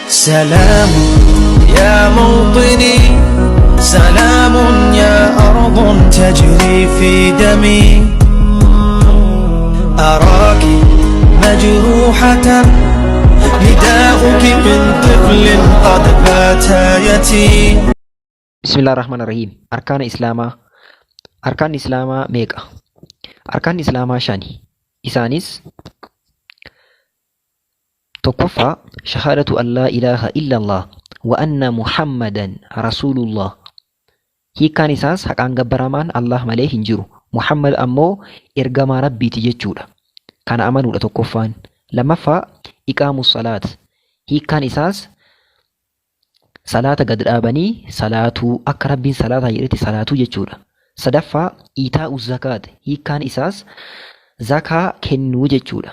سلام يا موطني، سلام يا أرض تجري في دمي، أراك مجروحة، نداؤك من طفل قد بات يتيم. بسم الله الرحمن الرحيم. أركان إسلاما ميقا. أركان إسلاما شاني إسانيس تقفى شهادة أن لا إله إلا الله وأن محمدا رسول الله. هي كان إساس حق أنقبرمان الله مليه هنجرو محمد أمو إرقام ربي تججولا كان أمانو لتقفان. لما فا إقام الصلاة هي كان إساس صلاة قد آبني صلاة أقرب صلاة يرتي صلاة ججولا. صدفة إيتاء الزكاة هي كان إساس زكاة كنو ججولا.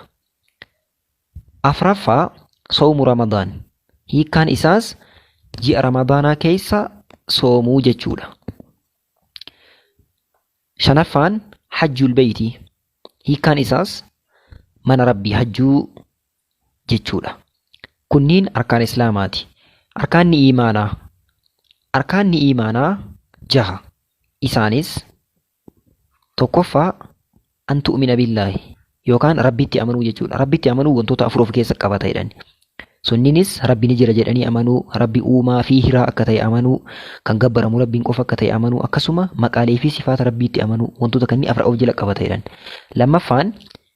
أفرفا صوم رمضان هي كان إساس جي رمضان كيسا صومو ججولا. شنفان حج البيت هي كان إساس من ربي حجو ججولا. كنين أركان إسلاماتي. أركان إيمانا جها إسانيس توقفا أن تؤمن بالله يوكان ربي تأمنوا ججولا. ربي تأمنوا وانتو تأفروف كيسا قبطا إلان سنينيس ربي نجر جراني أمنوا ربي أوما فيه را أكتاي أمنوا كان قبر مربين قفا أكتاي أمنوا أكسما مقالي في صفات ربي تأمنوا وانتو تكني أفر أوجل قبطا إلان. لما فان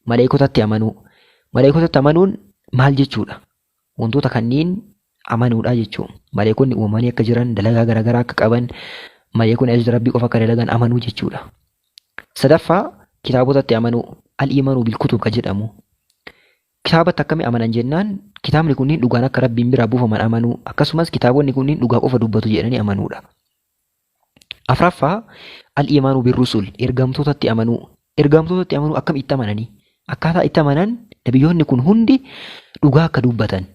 ملايكو تأمنوا ملايكو تأمنون مال ججولا وانتو تكنين amanuudha jechuun maleekonni uumamanii akka jiran dalagaa garaagaraa akka qaban maleekonni ajaja rabbii qofa akka dalagan amanuu jechuudha. Sadaffaa kitaabotatti amanuu al-iimaanuu bil-kutub kan jedhamu. Kitaabatti akkamii amanan jennaan kitaabni kunniin dhugaan akka rabbiin biraa buufaman amanuu akkasumas kitaabonni kunniin dhugaa qofa dubbatu jedhanii amanuudha. Afraffaa al-iimaanuu bir-rusul ergamtootatti amanuu. Ergamtootatti amanuu akkam itti amananii akkaataa itti amanan nabiyyoonni kun hundi dhugaa akka dubbatan.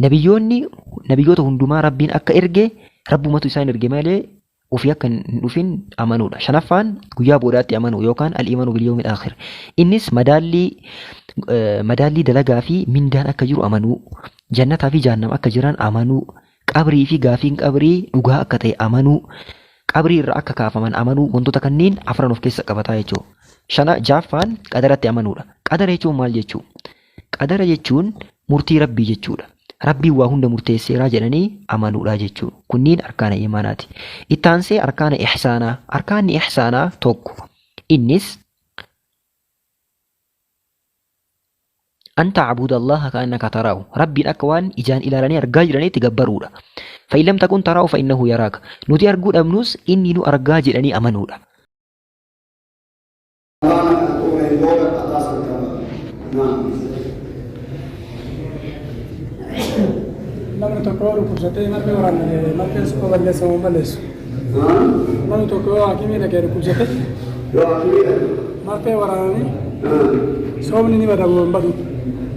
Nabiyyoota hundumaa rabbiin akka erge rabbumatu isaan erge malee ofii akka hin dhufin amanuudha. Shanaffaan guyyaa boodaatti amanuu yookaan al-iimaanuu bil-yawmil aakhir. Innis madaallii dalagaa fi mindaan akka jiru amanuu, jannataa fi jahannama akka jiran amanuu, qabrii fi gaafiin qabrii dhugaa akka ta'e amanuu, qabrii irraa akka kaafaman amanuu wantoota kanneen afran of keessa qabataa jechuudha. Jaaffaan qadaratti amanuudha. Qadara jechuun maal jechuu? Qadara jechuun murtii rabbii jechuudha. Rabbiin waa hunda murteesseeraa jedhanii amanuudha jechuudha. Kunniin arkaana imaanaati. Itti aansee arkaana ihsaanaa. Arkaanni ihsaanaa tokko. Innis an ta'buda Allaha ka'annaka taraahu. Rabbiin akka waan ijaan ilaalanii argaa jiraniitti gabbaruudha. Fa'in lam takun taraahu fa'innahu yaraaka. Nuti arguu dhabnus inni nu argaa jedhanii amanuudha. Namni tokko dhukkubsatee marfee waraanne marfee suphee balleessa moo balleessu? Namni tokko hakimii dhaqee dhukkubsate marfee waraananii soomni ni bada moo hin badu?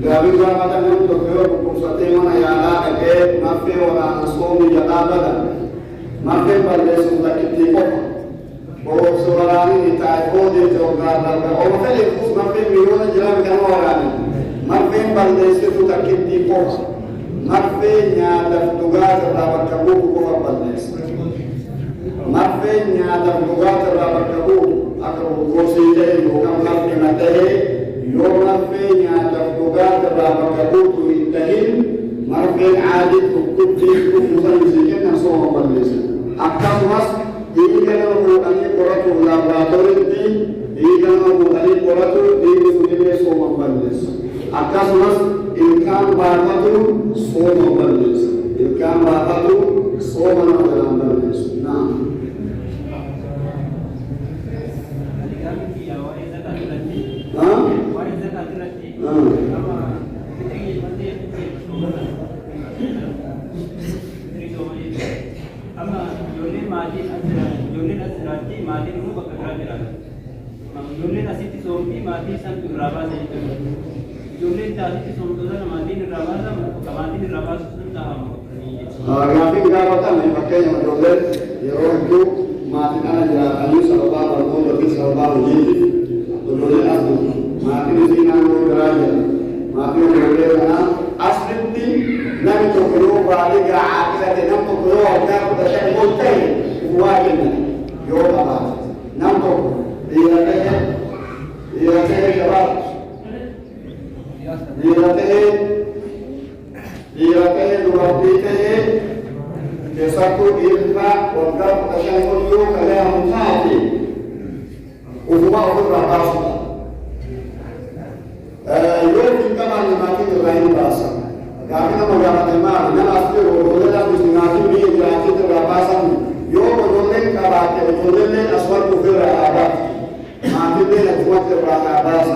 Gaafiin gaafatan namni tokko yoo dhukkubsatee mana yaalaa dhaqee marfee waraana soomni jalaa bada marfee balleessu takkittii qofa. Boobsi waraanii taayifoodii ta'uu ooma fedhe marfee miliyoona jiran kan waraane marfeen balleessitu takkittii qofa. Marfee nyaataaf dhugaatii irraa bakka bu'u qofa balleessa. Marfee nyaataaf dhugaatii irraa bakka bu'u akka gosii ta'e yookaan marfee na ta'e yoo marfee nyaataaf dhugaatii irraa bakka bu'u hin ta'in marfeen aadii dhukkubbii dhukkubsan isii kennan sooma balleessa. Akkasumas dhiiga nama fuudhanii qoratu laaboraatooriitti dhiiga nama fuudhanii qoratu dhiigni sunillee sooma balleessa. Akkasumas ilkaan baafatu sooma balleessa. Ilkaan baafatu sooma nama jalaan balleessu. Ijoolleen asitti soomtii maatii isaan irraa baasa jechuudha. Ijoolleen taasisti soomtoota maatiin irraa baasa maatiin irraa baasu sun taa'amu. Gaafiin gaafatame fakkeenya ijoolleen yeroo hedduu maatiin ala jiraatanii sababaa barnoota fi sababaa hojiitiif ijoolleen as maatiin isii naannoo biraa jira. Maatiin ijoollee kanaa asitti namni tokko yoo بالغ عاقلة نمطق يوم ناخذ شيء ملتهي وواجبنا يوم الله نمطق ليرتهي شباب ليرتهي لربيته يسكت إلفا والقرب تشيء يوم كلام صافي وهو أخذ رقاصة يوم كما نماتي الرحيم باسا لكن مجرد المال نما أصبر وقلنا بسناتي بيه جاكي الرقاصة يوم قلنا كباتي وقلنا أسود في الرقابات ما تبين أجوات الرقابات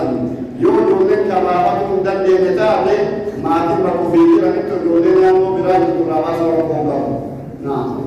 يوم قلنا كباتي دندي متابع ما تبقى في جرانك قلنا نمو براجة الرقاصة وقلنا نعم